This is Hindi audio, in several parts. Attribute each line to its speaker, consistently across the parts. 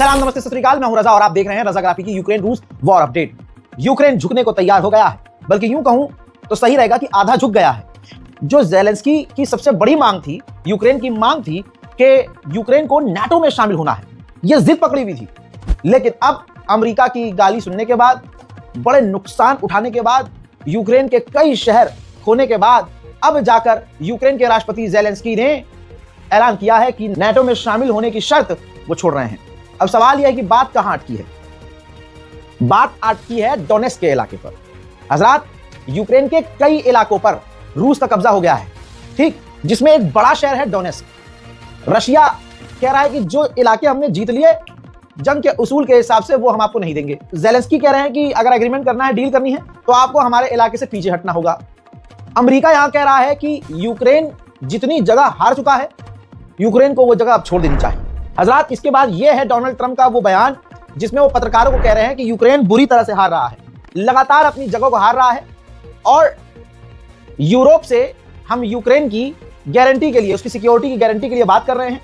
Speaker 1: सलाम नमस्ते सत श्री अकाल, मैं हूं रजा और आप देख रहे हैं रजाग्राफी की यूक्रेन रूस वॉर अपडेट। यूक्रेन झुकने को तैयार हो गया है, बल्कि यूं कहूं तो सही रहेगा कि आधा झुक गया है। जो ज़ेलेंस्की की सबसे बड़ी मांग थी, यूक्रेन की मांग थी कि यूक्रेन को नाटो में शामिल होना है, यह जिद पकड़ी हुई थी। लेकिन अब अमेरिका की गाली सुनने के बाद, बड़े नुकसान उठाने के बाद, यूक्रेन के कई शहर खोने के बाद, अब जाकर यूक्रेन के राष्ट्रपति ज़ेलेंस्की ने ऐलान किया है कि नाटो में शामिल होने की शर्त वो छोड़ रहे हैं। अब सवाल यह है कि बात कहां अटकी है? बात अटकी है डोनेट्स्क के इलाके पर। हजरात, यूक्रेन के कई इलाकों पर रूस का कब्जा हो गया है, ठीक, जिसमें एक बड़ा शहर है डोनेट्स्क। रशिया कह रहा है कि जो इलाके हमने जीत लिए, जंग के उसूल के हिसाब से वो हम आपको नहीं देंगे। ज़ेलेंस्की कह रहे हैं कि अगर एग्रीमेंट करना है, डील करनी है, तो आपको हमारे इलाके से पीछे हटना होगा। अमेरिका यहां कह रहा है कि यूक्रेन जितनी जगह हार चुका है, यूक्रेन को वो जगह अब छोड़ देनी चाहिए। हजरात, इसके बाद ये है डोनाल्ड ट्रंप का वो बयान जिसमें वो पत्रकारों को कह रहे हैं कि यूक्रेन बुरी तरह से हार रहा है, लगातार अपनी जगह को हार रहा है, और यूरोप से हम यूक्रेन की गारंटी के लिए, उसकी सिक्योरिटी की गारंटी के लिए बात कर रहे हैं,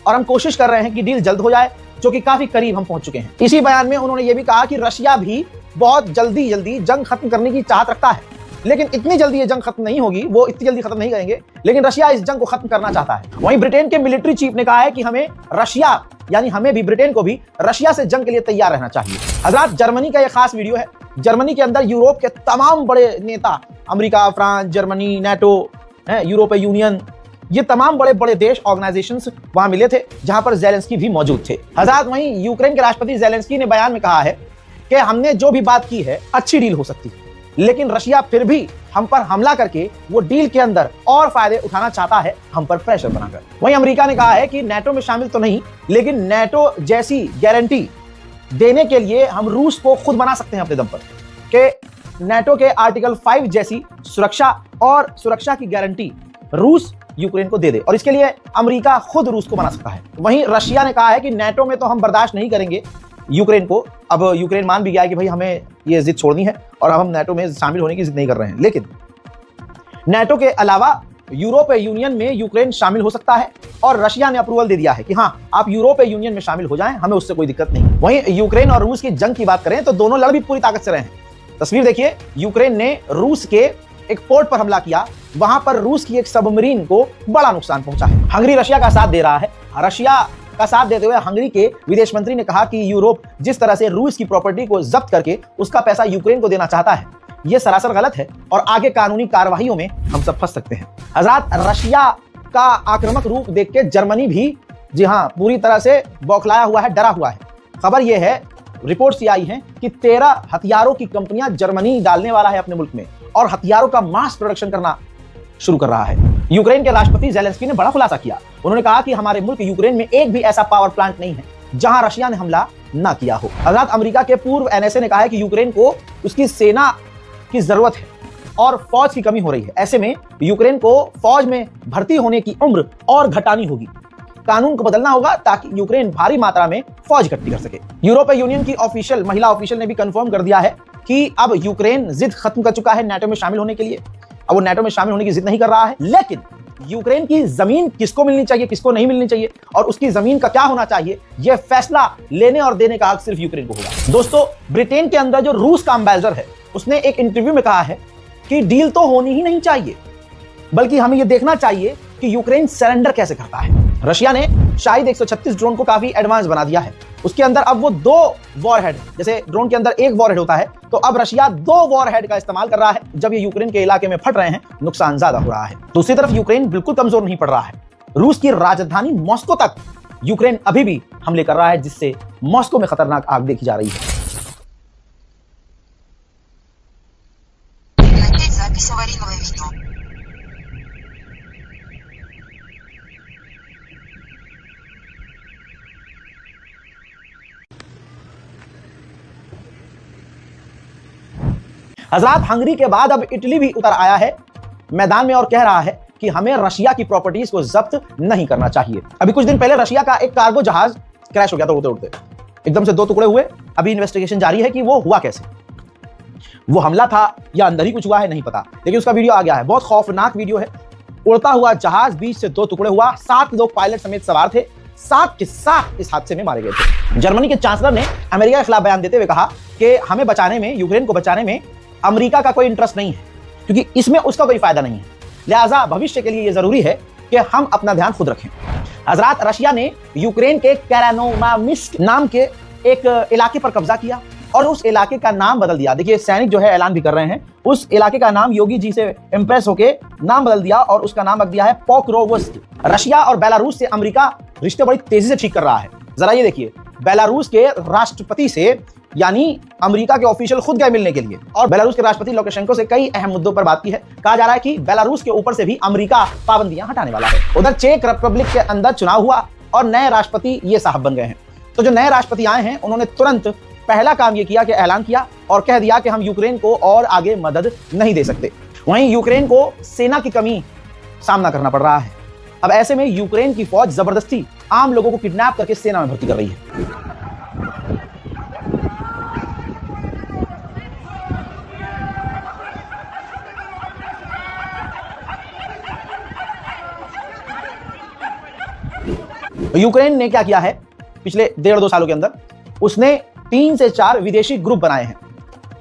Speaker 1: और हम कोशिश कर रहे हैं कि डील जल्द हो जाए, जो कि काफी करीब हम पहुंच चुके हैं। इसी बयान में उन्होंने ये भी कहा कि रशिया भी बहुत जल्दी जंग खत्म करने की चाहत रखता है, लेकिन इतनी जल्दी ये जंग खत्म नहीं होगी, वो इतनी जल्दी खत्म नहीं करेंगे, लेकिन रशिया इस जंग को खत्म करना चाहता है। वहीं ब्रिटेन के मिलिट्री चीफ ने कहा है कि हमें रशिया, यानी हमें भी, ब्रिटेन को भी रशिया से जंग के लिए तैयार रहना चाहिए। हजरात, जर्मनी का यह खास वीडियो है। जर्मनी के अंदर यूरोप के तमाम बड़े नेता, अमेरिका, फ्रांस, जर्मनी, नाटो, यूरोपीय यूनियन, ये तमाम बड़े बड़े देश, ऑर्गेनाइजेशंस वहां मिले थे, जहां पर ज़ेलेंस्की भी मौजूद थे। हजरात, वहीं यूक्रेन के राष्ट्रपति ज़ेलेंस्की ने बयान में कहा है कि हमने जो भी बात की है, अच्छी डील हो सकती है, लेकिन रशिया फिर भी हम पर हमला करके वो डील के अंदर और फायदे उठाना चाहता है, हम पर प्रेशर बनाकर। वहीं अमेरिका ने कहा है कि नाटो में शामिल तो नहीं, लेकिन नाटो जैसी गारंटी देने के लिए हम रूस को खुद बना सकते हैं अपने दम पर, कि नाटो के आर्टिकल 5 जैसी सुरक्षा और सुरक्षा की गारंटी रूस यूक्रेन को दे दे, और इसके लिए अमेरिका खुद रूस को बना सकता है। वहीं रशिया ने कहा है कि नाटो में तो हम बर्दाश्त नहीं करेंगे यूक्रेन को। अब यूक्रेन मान भी गया है कि भाई हमें ये जिद छोड़नी है और अब हम नाटो में शामिल होने की जिद नहीं कर रहे हैं, लेकिन नाटो के अलावा यूरोपीय यूनियन में यूक्रेन शामिल हो सकता है, और रशिया ने अप्रूवल दे दिया है कि हाँ, आप यूरोपीय यूनियन में शामिल हो जाएं, हमें उससे कोई दिक्कत नहीं। वहीं यूक्रेन और रूस की जंग की बात करें तो दोनों लड़ भी पूरी ताकत से रहे हैं। तस्वीर देखिए, यूक्रेन ने रूस के एक पोर्ट पर हमला किया, वहां पर रूस की एक सबमरीन को बड़ा नुकसान पहुंचा है। हंगरी रशिया का साथ दे रहा है। रशिया का साथ देते हुए हंगरी के विदेश मंत्री ने कहा कि यूरोप जिस तरह से रूस की प्रॉपर्टी को जब्त करके उसका पैसा यूक्रेन को देना चाहता है, यह सरासर गलत है, और आगे कानूनी कार्रवाइयों में हम सब फंस सकते हैं। हजरात, रशिया का आक्रामक रूप देख के जर्मनी भी, जी हां, पूरी तरह से बौखलाया हुआ है, डरा हुआ है। खबर यह है, रिपोर्ट्स ये आई हैं कि 13 हथियारों की कंपनियां जर्मनी डालने वाला है अपने मुल्क में, और हथियारों का मास प्रोडक्शन करना शुरू कर रहा है। यूक्रेन के राष्ट्रपति ज़ेलेंस्की ने बड़ा खुलासा किया। उन्होंने कहा कि हमारे मुल्क यूक्रेन में एक भी ऐसा पावर प्लांट नहीं है जहां रशिया ने हमला ना किया हो। हजरात, अमेरिका के पूर्व एनएसए ने कहा है कि यूक्रेन को उसकी सेना की जरूरत है और फौज की कमी हो रही है। ऐसे में यूक्रेन को फौज में भर्ती होने की उम्र और घटानी होगी, कानून को बदलना होगा, ताकि यूक्रेन भारी मात्रा में फौज इकट्ठी कर सके। यूरोपीय यूनियन की ऑफिशियल महिला ऑफिशियल ने भी कंफर्म कर दिया है कि अब यूक्रेन जिद खत्म कर चुका है नाटो में शामिल होने के लिए। अब वो नाटो में शामिल होने की जिद नहीं कर रहा है, लेकिन यूक्रेन की जमीन किसको मिलनी चाहिए, किसको नहीं मिलनी चाहिए, और उसकी जमीन का क्या होना चाहिए, यह फैसला लेने और देने का हक सिर्फ यूक्रेन को होगा। दोस्तों, ब्रिटेन के अंदर जो रूस का एम्बेसडर है, उसने एक इंटरव्यू में कहा है कि डील तो होनी ही नहीं चाहिए, बल्कि हमें यह देखना चाहिए कि यूक्रेन सरेंडर कैसे करता है। रशिया ने शाहिद 136 ड्रोन को काफी एडवांस बना दिया है। उसके अंदर अब वो 2 वॉरहेड, जैसे ड्रोन के अंदर एक वॉरहेड होता है, तो अब रशिया 2 वॉरहेड का इस्तेमाल कर रहा है। जब ये यूक्रेन के इलाके में फट रहे हैं, नुकसान ज्यादा हो रहा है। दूसरी तरफ यूक्रेन बिल्कुल कमजोर नहीं पड़ रहा है। रूस की राजधानी मॉस्को तक यूक्रेन अभी भी हमले कर रहा है, जिससे मॉस्को में खतरनाक आग देखी जा रही है। हजरात, हंगरी के बाद अब इटली भी उतर आया है मैदान में और कह रहा है कि हमें रशिया की प्रॉपर्टीज को जब्त नहीं करना चाहिए। अभी कुछ दिन पहले रशिया का एक कार्गो जहाज क्रैश हो गया था, उड़ते उड़ते एकदम से 2 टुकड़े हुए। अभी इन्वेस्टिगेशन जारी है कि वो हुआ कैसे, वो हमला था या अंदर ही कुछ हुआ है, नहीं पता, लेकिन उसका वीडियो आ गया है। बहुत खौफनाक वीडियो है। उड़ता हुआ जहाज बीच से 2 टुकड़े हुआ, 7 लोग पायलट समेत सवार थे, साथ के साथ इस हादसे में मारे गए थे। जर्मनी के चांसलर ने अमेरिका के खिलाफ बयान देते हुए कहा कि हमें बचाने में, यूक्रेन को बचाने में अमेरिका का कोई इंटरेस्ट नहीं है, क्योंकि इसमें उसका कोई फायदा नहीं है। लिहाजा भविष्य के लिए यह जरूरी है कि हम अपना ध्यान खुद रखें। हजरात, रशिया ने यूक्रेन के कैरानोमामिस्क नाम के एक इलाके पर कब्जा किया और उस इलाके का नाम बदल दिया। देखिए, सैनिक जो है ऐलान भी कर रहे हैं, उस इलाके का नाम योगी जी से इंप्रेस होके नाम बदल दिया और उसका नाम रख दिया है पोक्रोवस्क। रशिया और बेलारूस से अमेरिका रिश्ते बड़ी तेजी से ठीक कर रहा है। जरा ये देखिए, बेलारूस के राष्ट्रपति से यानी अमेरिका के ऑफिशियल खुद गए मिलने के लिए और बेलारूस के राष्ट्रपति लुकाशेंको से कई अहम मुद्दों पर बात की है। कहा जा रहा है कि बेलारूस के ऊपर से भी अमेरिका पाबंदियां हटाने वाला है। उधर चेक रिपब्लिक के अंदर चुनाव हुआ और नए राष्ट्रपति ये साहब बन गए हैं। तो जो नए राष्ट्रपति आए हैं, उन्होंने तुरंत पहला काम ये किया कि ऐलान किया और कह दिया कि हम यूक्रेन को और आगे मदद नहीं दे सकते। वहीं यूक्रेन को सेना की कमी सामना करना पड़ रहा है। अब ऐसे में यूक्रेन की फौज जबरदस्ती आम लोगों को किडनैप करके सेना में भर्ती कर रही है। यूक्रेन ने क्या किया है पिछले 1.5-2 सालों के अंदर, उसने 3 से 4 विदेशी ग्रुप बनाए हैं,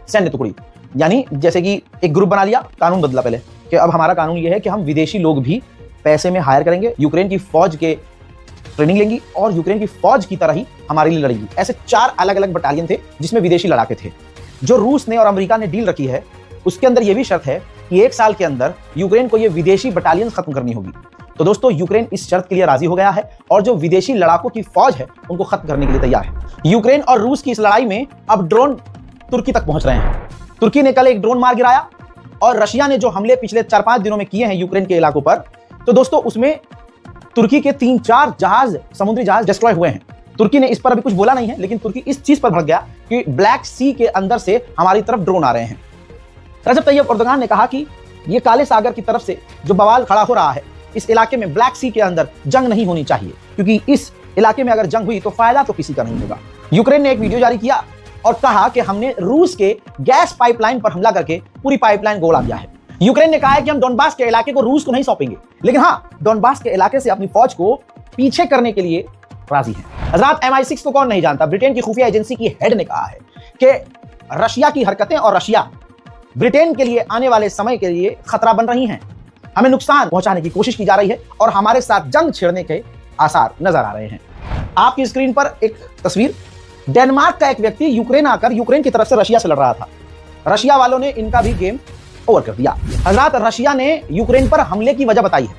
Speaker 1: सैन्य टुकड़ी। यानी जैसे कि एक ग्रुप बना लिया, कानून बदला पहले कि अब हमारा कानून यह है कि हम विदेशी लोग भी पैसे में हायर करेंगे, यूक्रेन की फौज के ट्रेनिंग लेंगी और यूक्रेन की फौज की तरह ही हमारे लिए लड़ेंगी। ऐसे 4 अलग अलग बटालियन थे जिसमें विदेशी लड़ाके थे। जो रूस ने और अमेरिका ने डील रखी है, उसके अंदर यह भी शर्त है कि 1 साल के अंदर यूक्रेन को ये विदेशी बटालियन खत्म करनी होगी। तो दोस्तों, यूक्रेन इस शर्त के लिए राजी हो गया है और जो विदेशी लड़ाकों की फौज है उनको खत्म करने के लिए तैयार है। यूक्रेन और रूस की इस लड़ाई में अब ड्रोन तुर्की तक पहुंच रहे हैं। तुर्की ने कल एक ड्रोन मार गिराया और रशिया ने जो हमले पिछले 4-5 दिनों में किए हैं यूक्रेन के इलाकों पर, तो दोस्तों उसमें तुर्की के 3-4 जहाज, समुद्री जहाज डिस्ट्रॉय हुए हैं। तुर्की ने इस पर अभी कुछ बोला नहीं है, लेकिन तुर्की इस चीज पर भड़क गया कि ब्लैक सी के अंदर से हमारी तरफ ड्रोन आ रहे हैं। रजब तैयब एर्दोगान ने कहा कि यह काले सागर की तरफ से जो बवाल खड़ा हो रहा है, इस इलाके में ब्लैक सी के अंदर जंग नहीं होनी चाहिए, क्योंकि इस इलाके में अगर जंग हुई तो फायदा तो किसी का नहीं होगा। यूक्रेन ने एक वीडियो जारी किया और कहा कि हमने रूस के गैस पाइपलाइन पर हमला करके पूरी पाइपलाइन गोला दिया है। यूक्रेन ने कहा है कि हम डोनबास के इलाके को रूस को नहीं सौंपेंगे, लेकिन हाँ, डोनबास के इलाके से अपनी फौज को पीछे करने के लिए राजी है। हजरात, MI6 को कौन नहीं जानता? ब्रिटेन की खुफिया एजेंसी की हेड ने कहा है कि रशिया की हरकतें और रशिया ब्रिटेन के लिए आने वाले समय के लिए खतरा बन रही हैं। हमें नुकसान पहुंचाने की कोशिश की जा रही है और हमारे साथ जंग छेड़ने के आसार नजर आ रहे हैं। आपकी स्क्रीन पर एक तस्वीर, डेनमार्क का एक व्यक्ति यूक्रेन आकर यूक्रेन की तरफ से रशिया से लड़ रहा था। रशिया वालों ने इनका भी गेम ओवर कर दिया। हजरात, रशिया ने यूक्रेन पर हमले की वजह बताई है।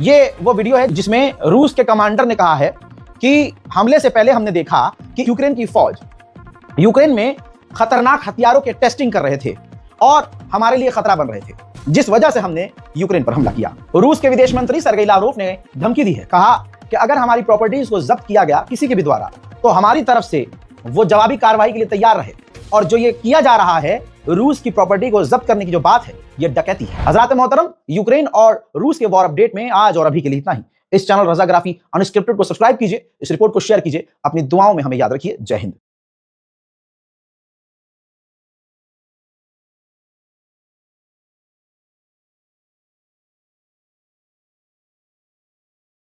Speaker 1: ये वो वीडियो है जिसमें रूस के कमांडर ने कहा है कि हमले से पहले हमने देखा कि यूक्रेन की फौज यूक्रेन में खतरनाक हथियारों के टेस्टिंग कर रहे थे और हमारे लिए खतरा बन रहे थे, जिस वजह से हमने यूक्रेन पर हमला किया। रूस के विदेश मंत्री सर्गेई लावरोव ने धमकी दी है, कहा कि अगर हमारी प्रॉपर्टीज को जब्त किया गया किसी के भी द्वारा, तो हमारी तरफ से वो जवाबी कार्रवाई के लिए तैयार रहे। और जो ये किया जा रहा है, रूस की प्रॉपर्टी को जब्त करने की जो बात है, ये डकैती है। हजरात मोहतरम, यूक्रेन और रूस के वॉर अपडेट में आज और अभी के लिए इतना ही। इस चैनल रजाग्राफी अनस्क्रिप्टेड को सब्सक्राइब कीजिए, इस रिपोर्ट को शेयर कीजिए, अपनी दुआओं में हमें याद रखिए। जय हिंद।